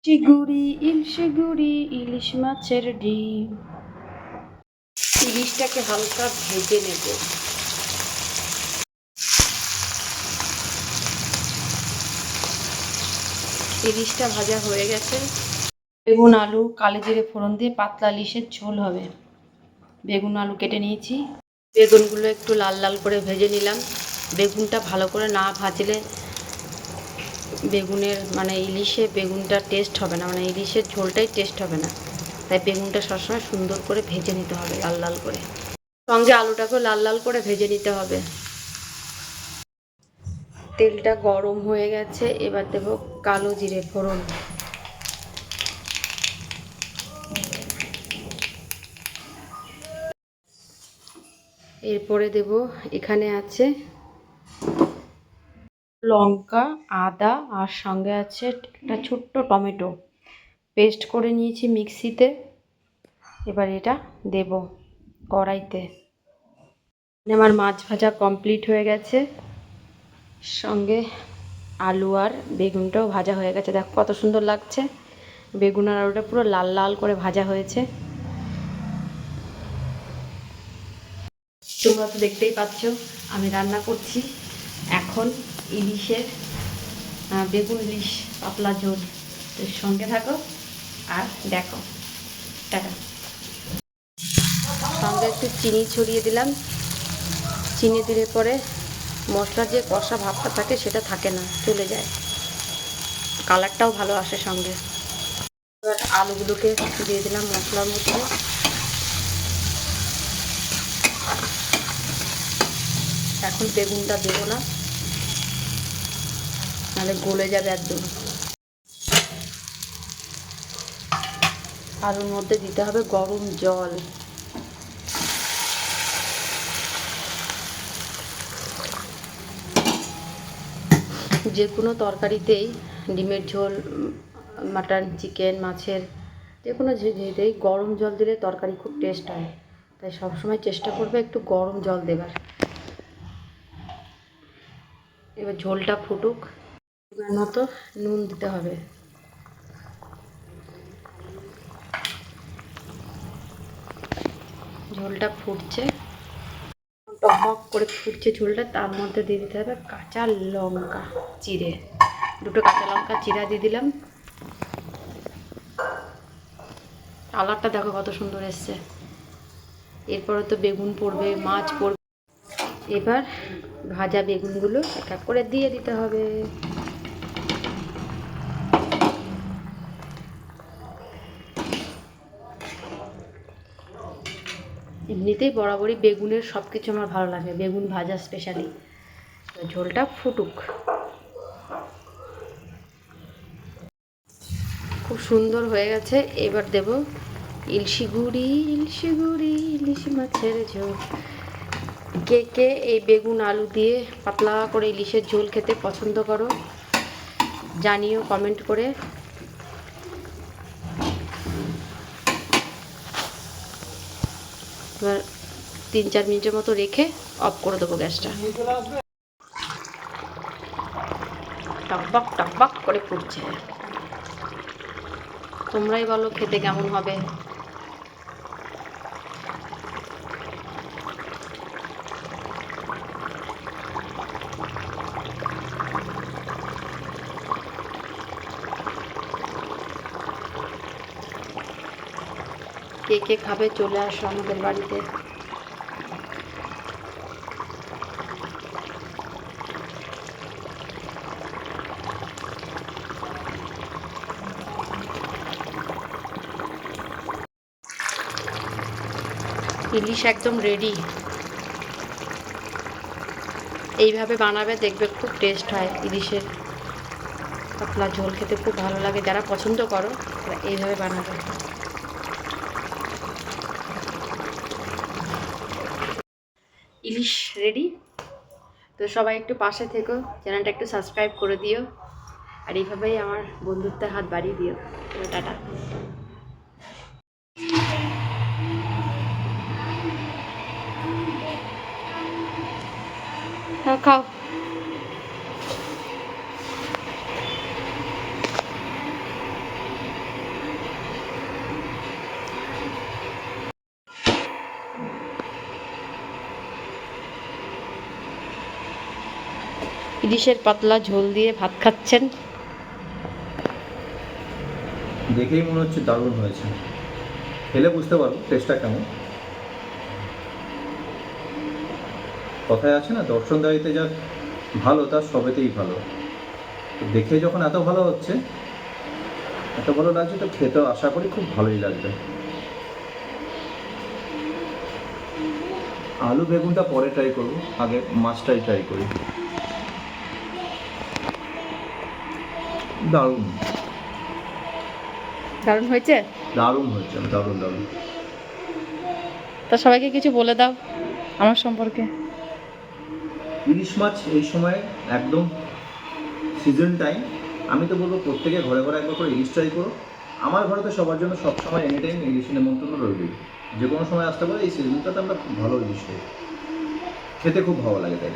চিগুড়ি ইলিশে গুড়ি ইলিশ মাছের ডিম। ইলিশটাকে হালকা ভেজে নেব। ইলিশটা ভাজা হয়ে গেছে। বেগুন আলু কালো জিরে ফোড়ন দিয়ে পাতলা ইলিশের ঝোল হবে। বেগুন আলু কেটে নিয়েছি। বেগুনগুলো একটু লাল লাল করে ভেজে নিলাম। বেগুনটা ভালো করে না ভাজলে ইলিশে বেগুনটা টেস্ট হবে না, ইলিশের ঝোলটাই টেস্ট হবে না। তাই বেগুনটা সবসময় সুন্দর করে ভেজে নিতে হবে লাল লাল করে। সঙ্গে আলুটাকেও লাল লাল করে ভেজে নিতে হবে। তেলটা গরম হয়ে গেছে, এবার দেব কালো জিরে ফোড়ন। এরপরে দেব, এখানে আছে লঙ্কা, আদা, আর সঙ্গে আছে একটা ছোট্ট টমেটো পেস্ট করে নিয়েছি মিক্সিতে। এবার এটা দেব কড়াইতে। আমার মাছ ভাজা কমপ্লিট হয়ে গেছে, সঙ্গে আলু আর বেগুনটাও ভাজা হয়ে গেছে। দেখো কত সুন্দর লাগছে। বেগুন আর আলুটা পুরো লাল লাল করে ভাজা হয়েছে। তোমরা তো দেখতেই পাচ্ছ আমি রান্না করছি এখন ইলিশের বেগুন ইলিশ পাতলা ঝোল। তো সঙ্গে থাকো আর দেখো। টাটা। সঙ্গে একটু চিনি ছড়িয়ে দিলাম। চিনি দিলে পরে মশলার যে কষা ভাবটা থাকে সেটা থাকে না, চলে যায়, কালারটাও ভালো আসে সঙ্গে। এবার আলুগুলোকে দিয়ে দিলাম মশলার মধ্যে। এখন বেগুনটা দেবো না, নাহলে গলে যাবে একদম। আলুর মধ্যে দিতে হবে গরম জল। যে কোনো তরকারিতেই, ডিমের ঝোল, মাটন, চিকেন, মাছের যে কোনো জিনিসেই গরম জল দিলে তরকারি খুব টেস্ট হয়। তাই সবসময় চেষ্টা করবে একটু গরম জল দেবার। এবার ঝোলটা ফুটুক, পরিমাণ মতো নুন দিতে হবে। ঝোলটা ফুটছে, টকবক করে ফুটছে ঝোলটা, তার মধ্যে দিয়ে দিতে হবে কাঁচা লঙ্কা চিড়ে। দুটো কাঁচা লঙ্কা চিরা দিয়ে দিলাম। কালারটা দেখো কত সুন্দর এসছে। এরপরে তো বেগুন পড়বে, মাছ পড়বে। এবার ভাজা বেগুনগুলো এক এক করে দিয়ে দিতে হবে। এমনিতেই বরাবরই বেগুনের সব কিছু আমার ভালো লাগে, বেগুন ভাজা স্পেশালি। ঝোলটা ফুটুক। খুব সুন্দর হয়ে গেছে। এবার দেব ইলশি গুঁড়ি, ইলশি গুঁড়ি ইলিশ মাছের ঝোল। কে কে এই বেগুন আলু দিয়ে পাতলা করে ইলিশের ঝোল খেতে পছন্দ করো জানিও কমেন্ট করে। এবার 3-4 মিনিটের মতো রেখে অফ করে দেবো গ্যাসটা। টকবক টকবক করে ফুটছে। তোমরাই বলো খেতে কেমন হবে। কে কে খাবে চলে আসো আমাদের বাড়িতে। ইলিশ একদম রেডি। এইভাবে বানাবে, দেখবে খুব টেস্ট হয়। ইলিশের পাতলা ঝোল খেতে খুব ভালো লাগে। যারা পছন্দ করো তারা এইভাবে বানাবে। ইলিশ রেডি। তো সবাই একটু পাশে থেকো, চ্যানেলটা একটু সাবস্ক্রাইব করে দিও, আর এইভাবেই আমার বন্ধুত্বের হাত বাড়িয়ে দিও। টাটা। খাও। ইলিশের পাতলা ঝোল দিয়ে ভাত খাচ্ছেন। দেখেই মনে হচ্ছে দারুণ হয়েছে, খেলে বুঝতে পারবো টেস্টটা কেমন। কথায় আছে না, দর্শনদারিতে যা ভালো তার সবেতেই ভালো। তো দেখে যখন এত ভালো হচ্ছে, এত ভালো লাগছে, তো খেতেও আশা করি খুব ভালোই লাগবে। আলু বেগুনটা পরে ট্রাই করবো, আগে মাছটাই ট্রাই করি। দারুণ দারুণ হয়েছে। দারুণ হয়েছে, দারুণ দারুণ। তা সবাইকে কিছু বলে দাও আমার সম্পর্কে। ইলিশ মাছ এই সময় একদম সিজন টাইম। আমি তো বলবো প্রত্যেকে ঘরে ঘরে একবার করে ইলিশ ট্রাই করো। আমার ঘরে তো সবার জন্য সবসময় এনি টাইম ইলিশের নেমন্তন্ন রইলই। যে কোনো সময় আসতে পারে, এই সিজনটাতে আমরা খুব ভালো ইলিশ খাই, খেতে খুব ভালো লাগে তাই।